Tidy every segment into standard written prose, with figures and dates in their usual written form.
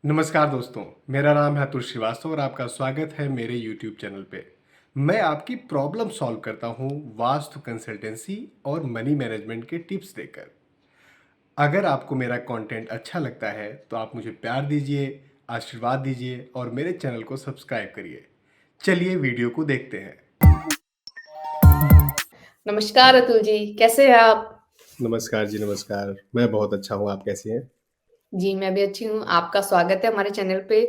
नमस्कार दोस्तों, मेरा नाम है अतुल श्रीवास्तव और आपका स्वागत है मेरे YouTube चैनल पे। मैं आपकी प्रॉब्लम सॉल्व करता हूँ वास्तु कंसल्टेंसी और मनी मैनेजमेंट के टिप्स देकर। अगर आपको मेरा कंटेंट अच्छा लगता है तो आप मुझे प्यार दीजिए, आशीर्वाद दीजिए और मेरे चैनल को सब्सक्राइब करिए। चलिए वीडियो को देखते हैं। नमस्कार अतुल जी, कैसे हैं आप? नमस्कार जी, नमस्कार। मैं बहुत अच्छा हूँ, आप कैसी हैं? जी, मैं भी अच्छी हूँ। आपका स्वागत है हमारे चैनल पे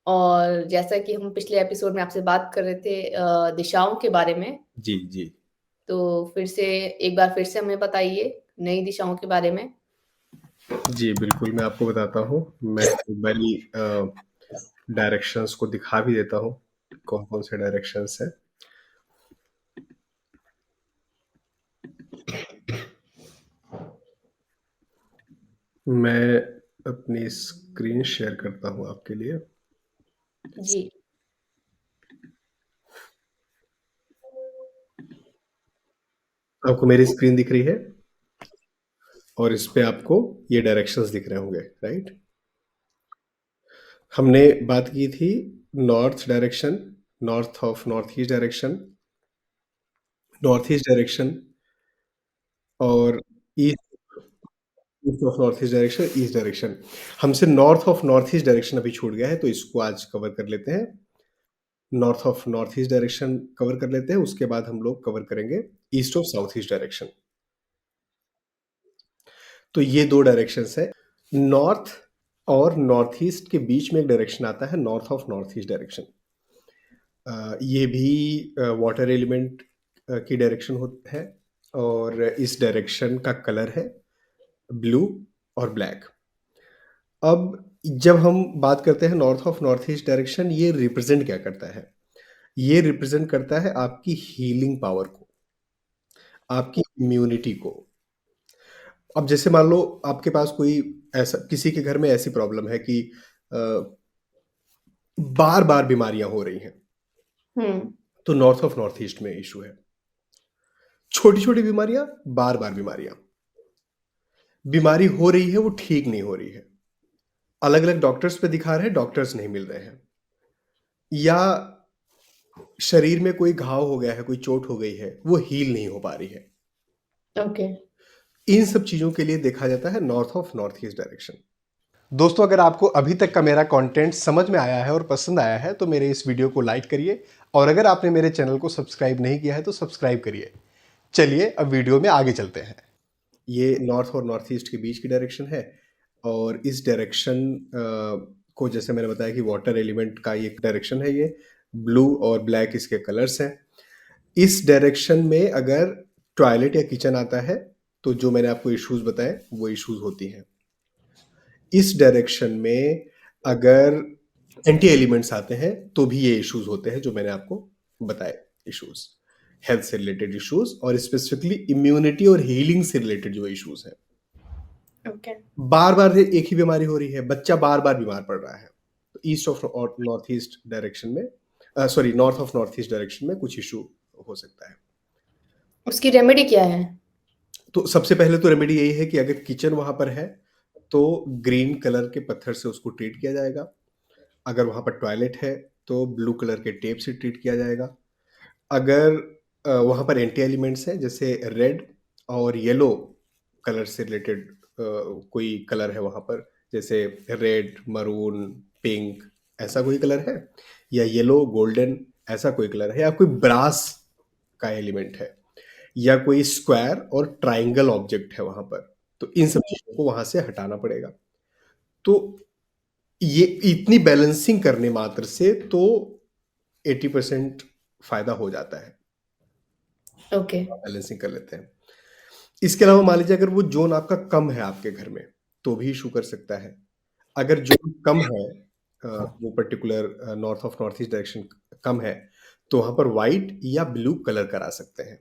और जैसा कि हम पिछले एपिसोड में आपसे बात कर रहे थे दिशाओं के बारे में, जी, जी। तो एक बार फिर से हमें बताइए नई दिशाओं के बारे में। जी, बिल्कुल, मैं आपको बताता हूँ। मैं एक बारी डायरेक्शंस को दिखा भी देता हूँ, कौन-कौन से डायरेक्शंस हैं। मैं अपनी स्क्रीन शेयर करता हूँ आपके लिए। जी, आपको मेरी स्क्रीन दिख रही है और इस पे आपको ये डायरेक्शंस दिख रहे होंगे, राइट? हमने बात की थी north direction, north of north east direction, north east direction और east east of north east direction, east direction. हमसे north of north east direction अभी छूट गया है, तो इसको आज कवर कर लेते हैं। North of north east direction cover कर लेते हैं, उसके बाद हम लोग कवर करेंगे east of south east direction. तो ये 2 डायरेक्शंस हैं। नॉर्थ और नॉर्थ ईस्ट के बीच में एक डायरेक्शन आता है north of north east direction. ये भी वाटर एलिमेंट की डायरेक्शन है और इस डायरेक्शन का कलर है ब्लू और ब्लैक। अब जब हम बात करते हैं north of north east direction, ये रिप्रेजेंट क्या करता है? ये रिप्रेजेंट करता है आपकी हीलिंग पावर को, आपकी इम्यूनिटी को। अब जैसे मान लो आपके पास कोई ऐसा किसी के घर में ऐसी प्रॉब्लम है कि अ, बार-बार बीमारियाँ हो रही हैं, हुँ, तो नॉर्थ ऑफ नॉर्थ ईस्ट में इश्यू है। छोटी-छोटी बीमारियाँ, बार-बार बीमारियाँ। बीमारी हो रही है, वो ठीक नहीं हो रही है। अलग-अलग डॉक्टर्स पे दिखा रहे हैं, डॉक्टर्स नहीं मिल रहे हैं। या शरीर में कोई घाव हो गया है, कोई चोट हो गई है, वो हील नहीं हो पा रही है। ओके। इन सब चीज़ों के लिए देखा जाता है north of north east direction. दोस्तों, अगर आपको अभी तक का मेरा कंटेंट समझ में आया है और पसंद आया है तो मेरे इस वीडियो को लाइक करिए और अगर आपने मेरे चैनल को सब्सक्राइब नहीं किया है तो सब्सक्राइब करिए। चलिए अब वीडियो में आगे चलते हैं। ये नॉर्थ और नॉर्थ ईस्ट के बीच की डायरेक्शन है और इस डायरेक्शन को जैसे मैंने बताया कि वाटर एलिमेंट का ये डायरेक्शन है ये, ब्लू और ब्लैक इसके कलर्स हैं। इस डायरेक्शन में अगर टॉयलेट या किचन आता है, तो जो मैंने आपको इश्यूज़ बताए, वो इश्यूज़ होती हैं। इस डायरेक्शन में अगर एंटी एलिमेंट्स आते हैं, तो भी ये इश्यूज़ होते हैं जो मैंने आपको बताए इश्यूज़। हेल्थ से रिलेटेड इश्यूज़ और स्पेसिफिकली इम्यूनिटी और हीलिंग से रिलेटेड जो इश्यूज़ हैं। ओके, बार-बार एक ही बीमारी हो रही है, बच्चा बार-बार बीमार पड़ रहा है। तो ईस्ट ऑफ और नॉर्थ ईस्ट डायरेक्शन में sorry north of north east direction में कुछ इश्यू हो सकता है। उसकी रेमेडी क्या है? तो सबसे पहले तो रेमेडी यही है कि अगर किचन वहाँ पर है, तो ग्रीन कलर के पत्थर से उसको ट्रीट किया जाएगा। अगर वहाँ पर टॉयलेट है, तो ब्लू कलर के टेप से ट्रीट किया जाएगा। अगर वहाँ पर एंटी एलिमेंट्स हैं, जैसे रेड और येलो कलर से रिलेटेड कोई कलर है वहाँ पर, जैसे रेड, मरून, पिंक ऐसा कोई कलर है या येलो, गोल्डन ऐसा कोई कलर है या कोई ब्रास का एलिमेंट है या कोई स्क्वायर और ट्रायंगल ऑब्जेक्ट है वहाँ पर, तो इन सब चीज़ों को वहाँ से हटाना पड़ेगा। तो ये इतनी बैलेंसिंग करने मात्र से तो 80% फ़ायदा हो जाता है। ओके, बैलेंसिंग कर लेते हैं। इसके अलावा मान लीजिए अगर वो ज़ोन आपका कम है आपके घर में, तो भी इश्यू कर सकता है। अगर ज़ोन कम है वो particular north of north east direction कम है, तो वहाँ पर व्हाइट या ब्लू कलर करा सकते हैं।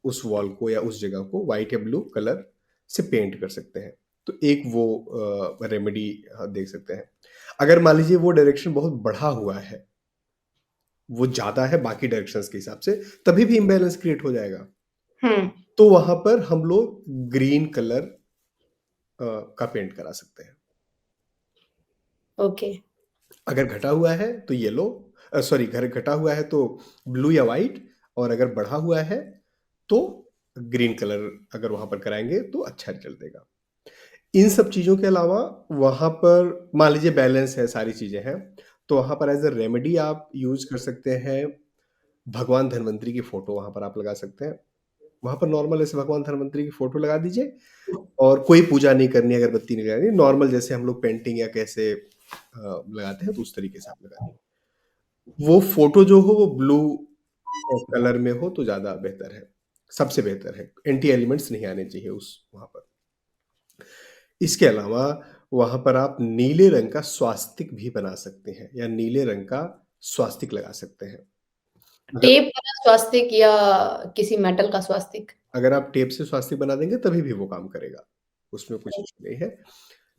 उस वॉल को या उस जगह को व्हाइट या ब्लू कलर से पेंट कर सकते हैं। तो एक वो रेमेडी देख सकते हैं। अगर मान लीजिए वो डायरेक्शन बहुत बढ़ा हुआ है, वो ज़्यादा है बाकी डायरेक्शंस के हिसाब से, तभी भी इम्बैलेंस क्रिएट हो जाएगा। हुँ, तो वहाँ पर हम लोग ग्रीन कलर का पेंट करा सकते हैं। ओके। अगर घटा हुआ है तो येलो, सॉरी, घर घटा हुआ है तो ब्लू या वाइट, और अगर बढ़ा हुआ है तो ग्रीन कलर अगर वहां पर कराएंगे तो अच्छा रिजल्ट देगा। इन सब चीजों के अलावा वहां पर मान लीजिए बैलेंस है, सारी चीजें हैं, तो वहां पर एज अ रेमेडी आप यूज कर सकते हैं भगवान धन्वंतरी की फोटो वहां पर आप लगा सकते हैं। वहां पर नॉर्मल ऐसे भगवान धन्वंतरी की फोटो लगा दीजिए, और कोई पूजा नहीं करनी, अगरबत्ती नहीं लगानी, नॉर्मल जैसे हम लोग पेंटिंग या कैसे लगाते हैं तो उस तरीके से आप लगा दीजिए। वो फोटो जो हो वो ब्लू कलर में हो तो ज्यादा बेहतर है, सबसे बेहतर है। एंटी एलिमेंट्स नहीं आने चाहिए उस वहां पर। इसके अलावा वहां पर आप नीले रंग का स्वास्तिक भी बना सकते हैं, या नीले रंग का स्वास्तिक लगा सकते हैं। अगर टेप वाला स्वास्तिक या किसी मेटल का स्वास्तिक? अगर आप टेप से स्वास्तिक बना देंगे तभी भी वो काम करेगा, उसमें कुछ इशू नहीं है।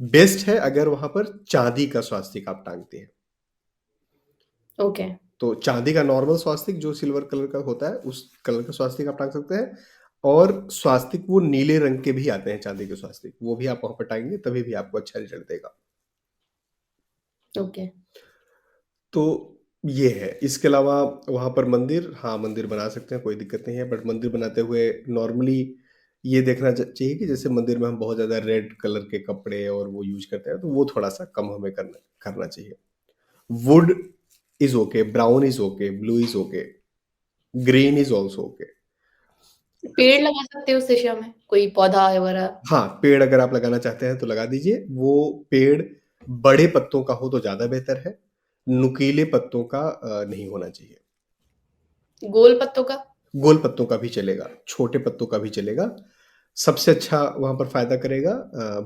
बेस्ट है अगर वहां पर चांदी का स्वास्तिक आप टांगते हैं, ओके। तो चांदी का नॉर्मल स्वास्तिक जो सिल्वर कलर का होता है उस कलर का स्वास्तिक आप टांग सकते हैं। और स्वास्तिक वो नीले रंग के भी आते हैं, चांदी के स्वास्तिक, वो भी आप वहां पर टांगेंगे तभी भी आपको अच्छा रिजल्ट देगा। ओके। तो ये है। इसके अलावा वहाँ पर मंदिर, हाँ, मंदिर बना सकते हैं, कोई दिक्कत नहीं है, बट मंदिर बनाते हुए नॉर्मली ये देखना चाहिए कि जैसे मंदिर में हम बहुत ज़्यादा रेड कलर के कपड़े और वो यूज़ करते हैं, तो वो थोड़ा-सा कम हमें करना करना चाहिए। Would is okay, brown is okay, blue is okay, green is also okay. पेड़ लगा सकते हो उस दिशा में? कोई पौधा वगैरह? हाँ, पेड़ अगर आप लगाना चाहते हैं तो लगा दीजिए। वो पेड़ बड़े पत्तों का हो तो ज़्यादा बेहतर है, नुकीले पत्तों का नहीं होना चाहिए। गोल पत्तों का? गोल पत्तों का भी चलेगा, छोटे पत्तों का भी चलेगा। सबसे अच्छा वहाँ पर फ़ायदा करेगा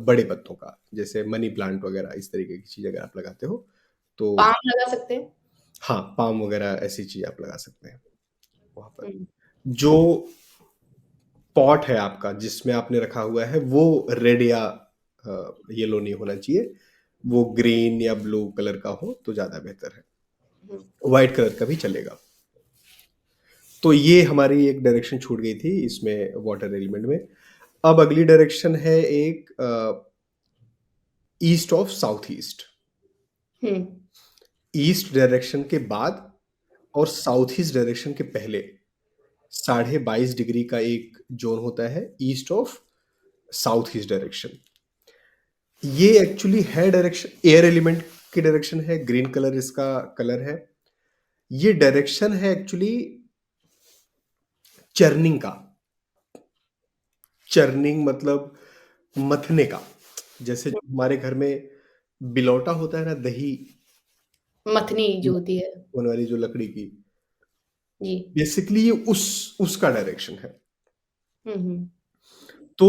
बड़े पत्तों का, जैसे मनी प्लांट वगैरह इस तरीके की चीज़ अगर आप लगाते हो, तो पाम लगा सकते हैं? हाँ, पाम वगैरह ऐसी चीज़ आप लगा सकते हैं वहाँ पर। हुँ। जो पॉट है आपका जिसमें आपने रखा हुआ है वो रेड या येलो नहीं होना चाहिए, वो ग्रीन या ब्लू कलर का हो तो ज़्यादा बेहतर है। हुँ। व्हाइट कलर का भी चलेगा। तो ये हमारी एक डायरेक्शन छूट गई थी इसमें वाटर एलिमेंट में। अब अगली डायरेक्शन है एक east of south east. Hmm. East direction के बाद और साउथ ईस्ट डायरेक्शन के पहले 22.5 डिग्री का एक जोन होता है, east of south east direction. ये एक्चुअली है डायरेक्शन एयर एलिमेंट की डायरेक्शन है, ग्रीन कलर इसका कलर है। ये डायरेक्शन है एक्चुअली चर्निंग का। चर्निंग मतलब मथने का। जैसे हमारे घर में बिलौटा होता है ना, दही मथनी जो होती है। होने वाली जो लकड़ी की, जी। बेसिकली ये उस उसका डायरेक्शन है। हुँ, हुँ। तो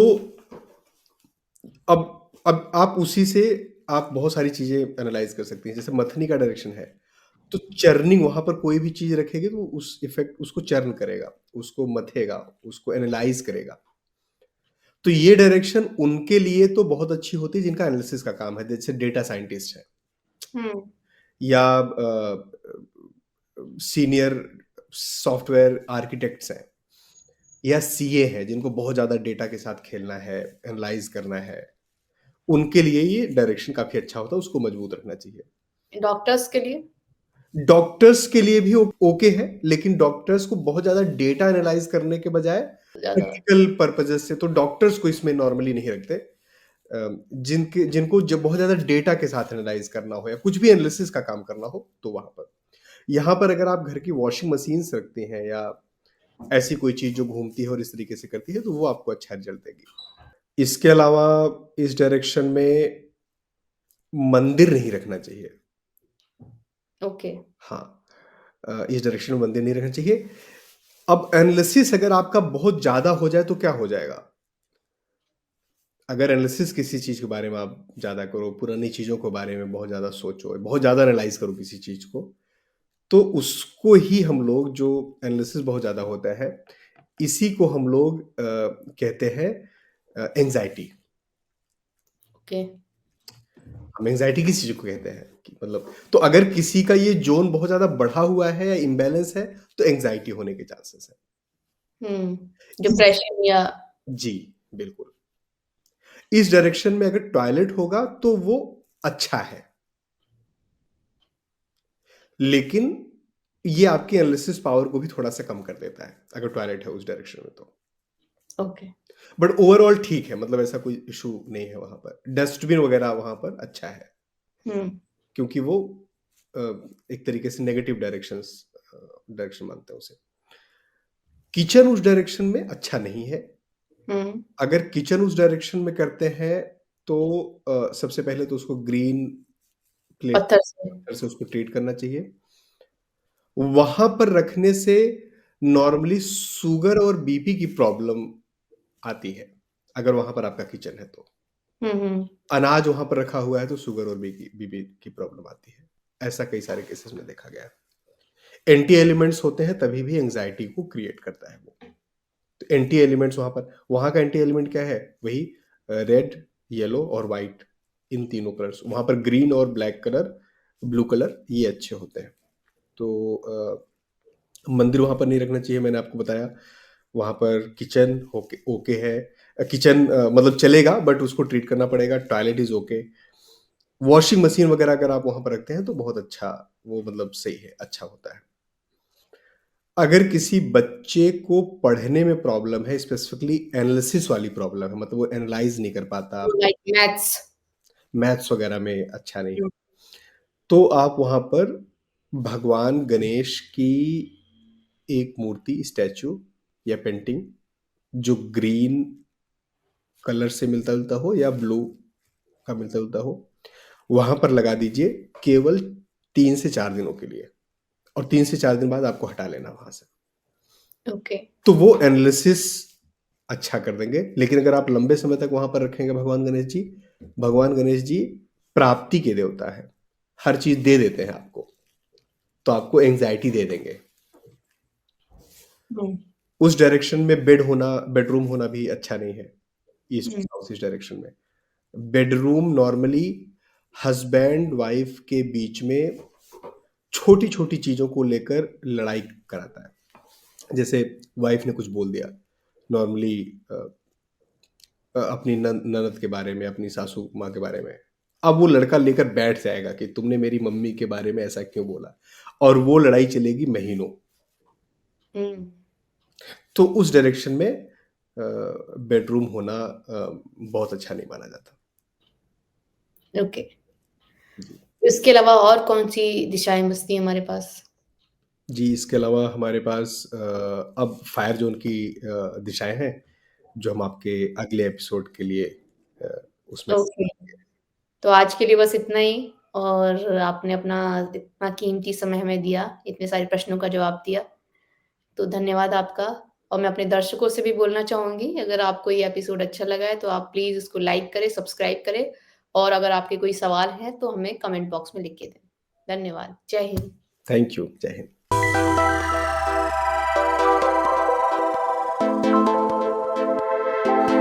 अब आप उसी से आप बहुत सारी चीजें एनालाइज कर सकती हैं। जैसे मथनी का डायरेक्शन है तो चर्निंग, वहां पर कोई भी चीज रखेगी तो उस इफेक्ट उसको चर्न करेगा, उसको मथेगा, उसको एनालाइज करेगा। तो ये डायरेक्शन उनके लिए तो बहुत अच्छी होती है जिनका एनालिसिस का काम है, जैसे डेटा साइंटिस्ट है, हुँ। या सीनियर सॉफ्टवेयर आर्किटेक्ट्स हैं, या सीए हैं जिनको बहुत ज़्यादा डेटा के साथ खेलना है, एनालाइज करना है। उनके लिए ये डायरेक्शन काफ़ी अच्छा होता है, उसको मजबूत रखना चाहिए। डॉक्टर्स के लिए? डॉक्टर्स के लिए भी ओके है, लेकिन डॉक्टर्स को बहुत ज़्यादा डेटा एनालाइज करने के बजाय ज़्यादा। प्रैक्टिकल पर्पजेस से तो डॉक्टर्स को इसमें नॉर्मली नहीं रखते। जिनको जब बहुत ज़्यादा डेटा के साथ एनालाइज करना हो या कुछ भी एनालिसिस का काम करना हो तो वहाँ पर। यहाँ पर अगर आप घर की वॉशिंग मशीन्स रखते हैं या ऐसी कोई चीज़ जो घूमती है और इस तरीके से करती है तो वो आपको अच्छा रिजल्ट देगी। इसके अलावा इस डायरेक्शन में मंदिर नहीं रखना चाहिए। ओके। हाँ, इस डायरेक्शन में मंदिर नहीं रखना चाहिए। अब एनालिसिस अगर आपका बहुत ज़्यादा हो जाए तो क्या हो जाएगा? अगर एनालिसिस किसी चीज़ के बारे में आप ज़्यादा करो, पुरानी चीज़ों के बारे में बहुत ज़्यादा सोचो, बहुत ज़्यादा एनालाइज़ करो किसी चीज़ को, तो उसको ही हम लोग, जो एनालिसिस बहुत ज़्यादा होता है, इसी को हम लोग कहते हैं एंग्ज़ायटी। ओके। हम एंग्ज़ायटी किस चीज़ को कहते हैं कि मतलब, तो अगर किसी का ये ज़ोन बहुत ज़्यादा बढ़ा हुआ है या इम्बैलेंस है, तो एंग्ज़ायटी होने के चांसेस हैं। हुँ। इस डिप्रेशन या जी, बिल्कुल। इस डायरेक्शन में अगर टॉयलेट होगा तो वो अच्छा है। लेकिन ये आपकी एनालिसिस पावर को भी थोड़ा-सा कम कर देता है, अगर टॉयलेट है उस डायरेक्शन में तो। ओके। बट ओवरऑल ठीक है, मतलब ऐसा कोई इश्यू नहीं है वहाँ पर। डस्टबिन वगैरह वहाँ पर अच्छा है, हुँ, क्योंकि वो अ, एक तरीके से नेगेटिव डायरेक्शन मानते हैं उसे। किचन उस डायरेक्शन में अच्छा नहीं है। हुँ, अगर किचन उस डायरेक्शन में करते हैं तो सबसे पहले तो उसको ग्रीन प्लेट पत्थर से। से उसको ट्रीट करना चाहिए। वहाँ पर रखने से नॉर्मली शुगर और बीपी की प्रॉब्लम आती है, अगर वहाँ पर आपका किचन है तो। हुँ, हुँ, अनाज वहाँ पर रखा हुआ है तो शुगर और बीपी की प्रॉब्लम आती है। ऐसा कई सारे केसेस में देखा गया है। एंटी एलिमेंट्स होते हैं तभी भी एंग्ज़ायटी को क्रिएट करता है वो। तो एंटी एलिमेंट्स वहाँ का एंटी एलिमेंट क्या है? वही रेड, येलो और व्हाइट, इन तीनों कलर्स। वहाँ पर ग्रीन और ब्लैक कलर, ब्लू कलर ये अच्छे होते हैं। तो मंदिर वहाँ पर नहीं रखना चाहिए, मैंने आपको बताया। वहाँ पर किचन ओके ओके है। किचन मतलब चलेगा बट उसको ट्रीट करना पड़ेगा। Toilet is okay. Washing machine वगैरह अगर आप वहाँ पर रखते हैं तो बहुत अच्छा, वो मतलब सही है, अच्छा होता है। अगर किसी बच्चे को पढ़ने में प्रॉब्लम है, स्पेसिफिकली एनालिसिस वाली प्रॉब्लम है, मतलब वो एनालाइज़ नहीं कर पाता, लाइक मैथ्स। मैथ्स वगैरह में अच्छा नहीं, हुँ, तो आप वहाँ पर भगवान गणेश की एक मूर्ति, स्टैच्यू या पेंटिंग जो ग्रीन कलर से मिलता-जुलता हो या ब्लू का मिलता-जुलता हो, वहाँ पर लगा दीजिए केवल 3 से 4 दिनों के लिए, और 3 से 4 दिन बाद आपको हटा लेना वहाँ से। ओके। तो वो एनालिसिस अच्छा कर देंगे। लेकिन अगर आप लंबे समय तक वहाँ पर रखेंगे भगवान गणेश जी प्राप्ति के देवता हैं। हर चीज़ दे देते हैं आपको, तो आपको एंग्ज़ायटी दे देंगे। हुँ, उस डायरेक्शन में बेडरूम होना भी अच्छा नहीं है, ईस्ट हुँ, साउथ ईस्ट डायरेक्शन में। बेडरूम नॉर्मली हस्बैंड वाइफ के बीच में छोटी-छोटी चीज़ों को लेकर लड़ाई कराता है। जैसे वाइफ ने कुछ बोल दिया, नॉर्मली अ अपनी ननद के बारे में, अपनी सासू माँ के बारे में। अब वो लड़का लेकर बैठ जाएगा कि तुमने मेरी मम्मी के बारे में ऐसा क्यों बोला? और वो लड़ाई चलेगी महीनों। हुँ, तो उस डायरेक्शन में बेडरूम होना बहुत अच्छा नहीं माना जाता। ओके। जी। इसके अलावा और कौन-सी दिशाएँ बचती हैं हमारे पास? जी, इसके अलावा हमारे पास अब फायर ज़ोन की दिशाएँ हैं, जो हम आपके अगले एपिसोड के लिए अ, उसमें ओके, तो आज के लिए बस इतना ही और आपने अपना इतना कीमती समय हमें दिया, इतने सारे प्रश्नों का जवाब दिया, तो धन्यवाद आपका। और मैं अपने दर्शकों से भी बोलना चाहूँगी, अगर आपको ये एपिसोड अच्छा लगा है, तो आप प्लीज़ इसको लाइक करें, सब्सक्राइब करें और अगर आपके कोई सवाल हैं, तो हमें कमेंट बॉक्स में लिख के दें। धन्यवाद। जय हिंद। Thank you. जय हिंद।